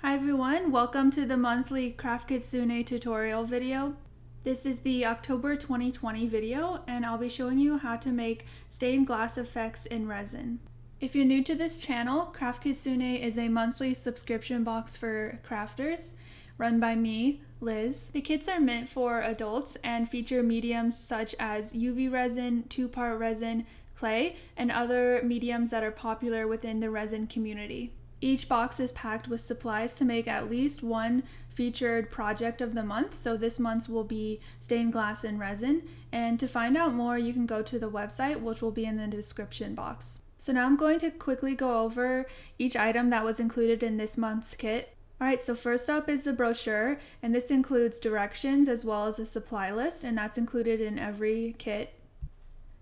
Hi everyone, welcome to the monthly Craft Kitsune tutorial video. This is the October 2020 video and I'll be showing you how to make stained glass effects in resin. If you're new to this channel, Craft Kitsune is a monthly subscription box for crafters run by me, Liz. The kits are meant for adults and feature mediums such as UV resin, 2-part resin, clay, and other mediums that are popular within the resin community. Each box is packed with supplies to make at least one featured project of the month, so this month's will be stained glass and resin. And to find out more, you can go to the website, which will be in the description box. So now I'm going to quickly go over each item that was included in this month's kit. Alright, so first up is the brochure, and this includes directions as well as a supply list, and that's included in every kit.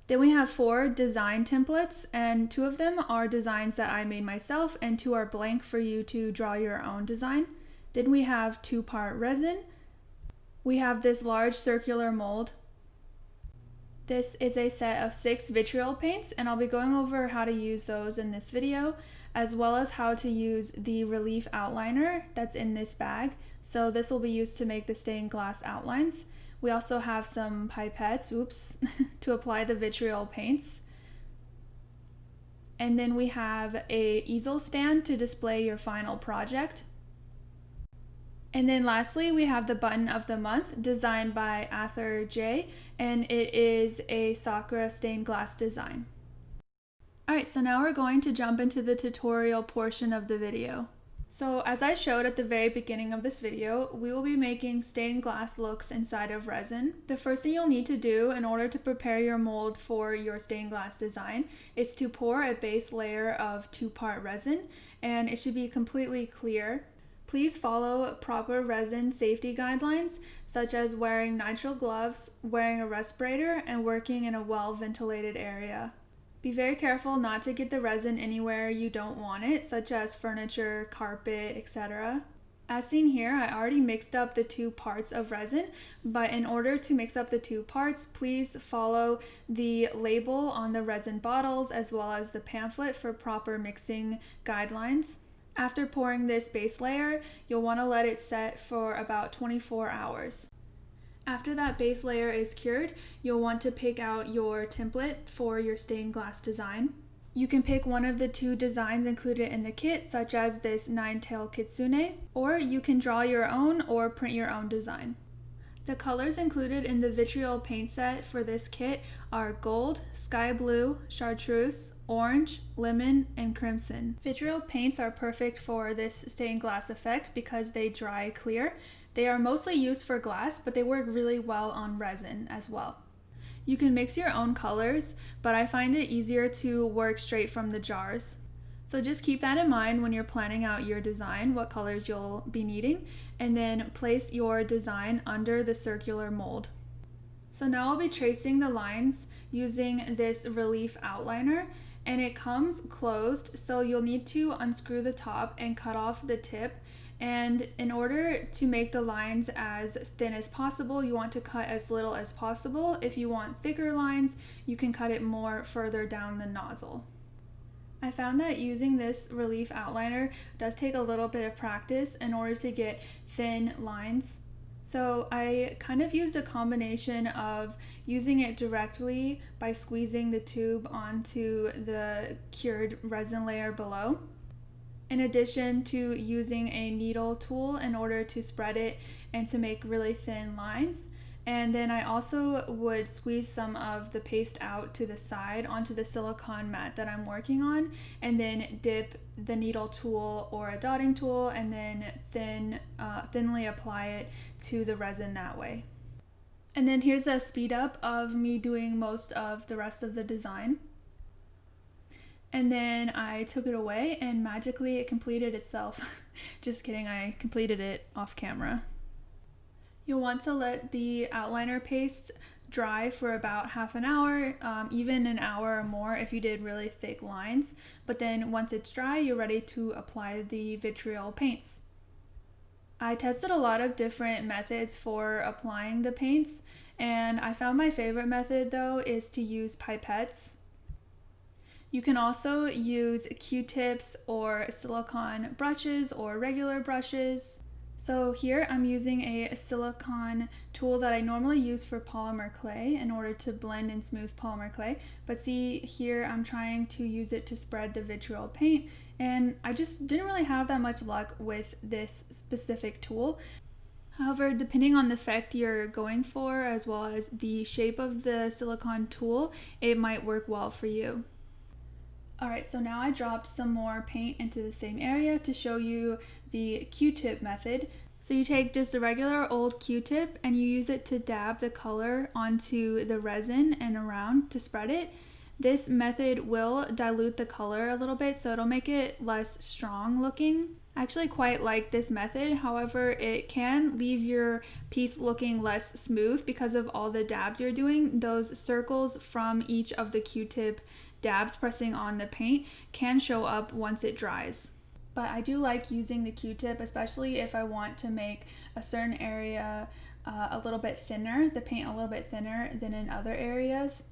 Then we have 4 design templates, and 2 of them are designs that I made myself and 2 are blank for you to draw your own design. Then we have 2-part resin. We have this large circular mold. This is a set of 6 vitriol paints, and I'll be going over how to use those in this video, as well as how to use the relief outliner that's in this bag. So this will be used to make the stained glass outlines. We also have some pipettes, to apply the vitriol paints. And then we have a easel stand to display your final project. And then lastly, we have the button of the month designed by Arthur J, and it is a Sakura stained glass design. Alright, so now we're going to jump into the tutorial portion of the video. So as I showed at the very beginning of this video, we will be making stained glass looks inside of resin. The first thing you'll need to do in order to prepare your mold for your stained glass design is to pour a base layer of 2-part resin, and it should be completely clear. Please follow proper resin safety guidelines, such as wearing nitrile gloves, wearing a respirator, and working in a well-ventilated area. Be very careful not to get the resin anywhere you don't want it, such as furniture, carpet, etc. As seen here, I already mixed up the 2 parts of resin, but in order to mix up the 2 parts, please follow the label on the resin bottles as well as the pamphlet for proper mixing guidelines. After pouring this base layer, you'll want to let it set for about 24 hours. After that base layer is cured, you'll want to pick out your template for your stained glass design. You can pick one of the 2 designs included in the kit, such as this 9-tail Kitsune, or you can draw your own or print your own design. The colors included in the vitriol paint set for this kit are gold, sky blue, chartreuse, orange, lemon, and crimson. Vitriol paints are perfect for this stained glass effect because they dry clear. They are mostly used for glass, but they work really well on resin as well. You can mix your own colors, but I find it easier to work straight from the jars. So just keep that in mind when you're planning out your design, what colors you'll be needing, and then place your design under the circular mold. So now I'll be tracing the lines using this relief outliner, and it comes closed, so you'll need to unscrew the top and cut off the tip. And in order to make the lines as thin as possible, you want to cut as little as possible. If you want thicker lines, you can cut it more further down the nozzle. I found that using this relief outliner does take a little bit of practice in order to get thin lines. So I kind of used a combination of using it directly by squeezing the tube onto the cured resin layer below, in addition to using a needle tool in order to spread it and to make really thin lines. And then I also would squeeze some of the paste out to the side onto the silicone mat that I'm working on, and then dip the needle tool or a dotting tool and then thinly apply it to the resin that way. And then here's a speed up of me doing most of the rest of the design. And then I took it away and magically it completed itself. Just kidding, I completed it off camera. You'll want to let the outliner paste dry for about half an hour, even an hour or more if you did really thick lines. But then once it's dry, you're ready to apply the vitriol paints. I tested a lot of different methods for applying the paints, and I found my favorite method though is to use pipettes. You can also use Q-tips or silicone brushes or regular brushes. So here I'm using a silicone tool that I normally use for polymer clay in order to blend and smooth polymer clay. But see here I'm trying to use it to spread the vitriol paint, and I just didn't really have that much luck with this specific tool. However, depending on the effect you're going for as well as the shape of the silicone tool, it might work well for you. Alright, so now I dropped some more paint into the same area to show you the Q-tip method. So you take just a regular old Q-tip and you use it to dab the color onto the resin and around to spread it. This method will dilute the color a little bit, so it'll make it less strong looking. I actually quite like this method, however it can leave your piece looking less smooth because of all the dabs you're doing. Those circles from each of the Q-tip dabs pressing on the paint can show up once it dries. But I do like using the Q-tip, especially if I want to make a certain area a little bit thinner, the paint a little bit thinner than in other areas.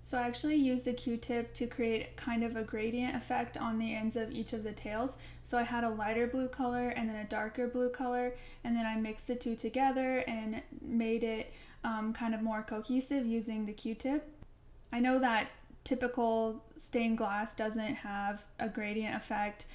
So I actually used the Q-tip to create kind of a gradient effect on the ends of each of the tails. So I had a lighter blue color and then a darker blue color, and then I mixed the two together and made it kind of more cohesive using the Q-tip. I know that typical stained glass doesn't have a gradient effect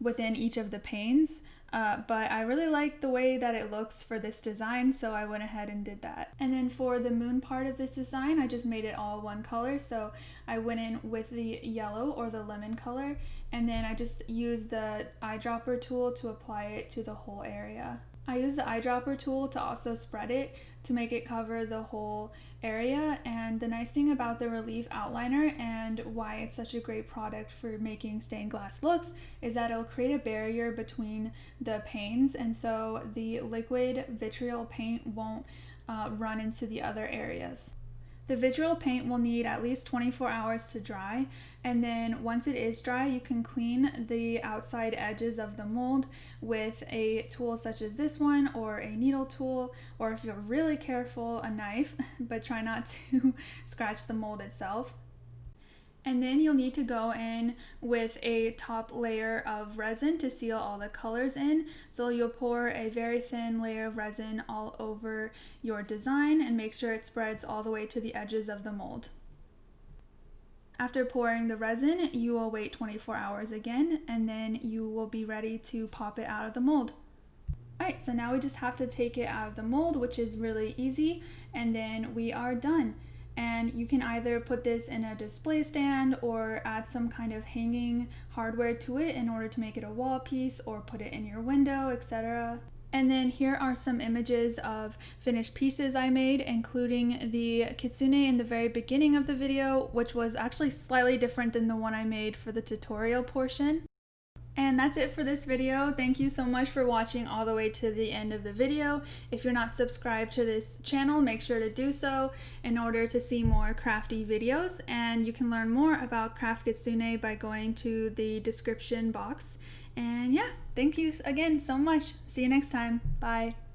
within each of the panes, but I really like the way that it looks for this design, so I went ahead and did that. And then for the moon part of this design, I just made it all one color, so I went in with the yellow or the lemon color, and then I just used the eyedropper tool to apply it to the whole area. I used the eyedropper tool to also spread it to make it cover the whole area, and the nice thing about the relief outliner and why it's such a great product for making stained glass looks is that it'll create a barrier between the panes, and so the liquid vitriol paint won't run into the other areas. The vitriol paint will need at least 24 hours to dry, and then once it is dry, you can clean the outside edges of the mold with a tool such as this one, or a needle tool, or if you're really careful, a knife, but try not to scratch the mold itself. And then you'll need to go in with a top layer of resin to seal all the colors in. So you'll pour a very thin layer of resin all over your design and make sure it spreads all the way to the edges of the mold. After pouring the resin, you will wait 24 hours again, and then you will be ready to pop it out of the mold. Alright, so now we just have to take it out of the mold, which is really easy, and then we are done. And you can either put this in a display stand or add some kind of hanging hardware to it in order to make it a wall piece, or put it in your window, etc. And then here are some images of finished pieces I made, including the Kitsune in the very beginning of the video, which was actually slightly different than the one I made for the tutorial portion. And that's it for this video. Thank you so much for watching all the way to the end of the video. If you're not subscribed to this channel, make sure to do so in order to see more crafty videos. And you can learn more about Craft Kitsune by going to the description box. And yeah, thank you again so much. See you next time. Bye.